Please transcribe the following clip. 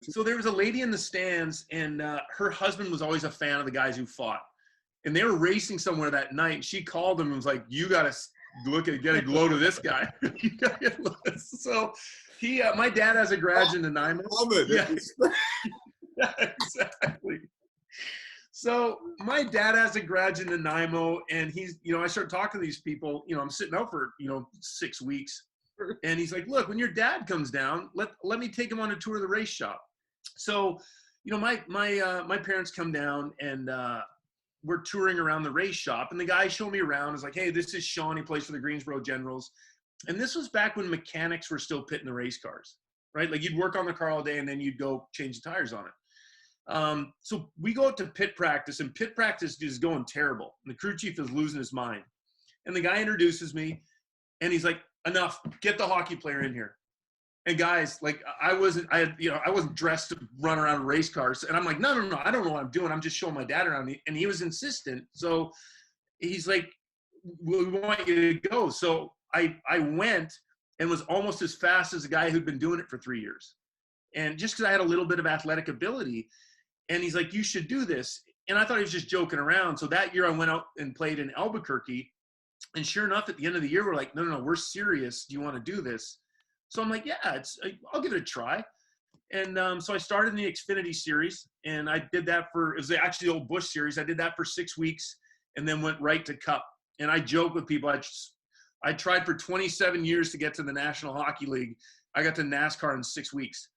So there was a lady in the stands, and her husband was always a fan of the guys who fought. And they were racing somewhere that night. She called him and was like, "You got to get a glow to this guy." So my dad has a garage in Nanaimo. Yeah. Yeah, exactly. So my dad has a garage in Nanaimo, and I start talking to these people. I'm sitting out for 6 weeks, and he's like, "Look, when your dad comes down, let me take him on a tour of the race shop." So, my parents come down, and we're touring around the race shop, and the guy showed me around. Is like, "Hey, this is Shaun. He plays for the Greensboro Generals." And this was back when mechanics were still pitting the race cars, right? Like, you'd work on the car all day, and then you'd go change the tires on it. So we go out to pit practice, and pit practice is going terrible. And the crew chief is losing his mind. And the guy introduces me, and he's like, "Enough, get the hockey player in here." And guys, like, I wasn't dressed to run around race cars. And I'm like, no, I don't know what I'm doing. I'm just showing my dad around. And he was insistent. So he's like, "We want you to go." So I went, and was almost as fast as a guy who'd been doing it for 3 years. And just because I had a little bit of athletic ability. And he's like, "You should do this." And I thought he was just joking around. So that year I went out and played in Albuquerque. And sure enough, at the end of the year, we're like, no, we're serious. Do you want to do this? So I'm like, yeah, I'll give it a try. And so I started in the Xfinity series, and I did that it was actually the old Busch series. I did that for 6 weeks, and then went right to Cup. And I joke with people, I tried for 27 years to get to the National Hockey League. I got to NASCAR in 6 weeks.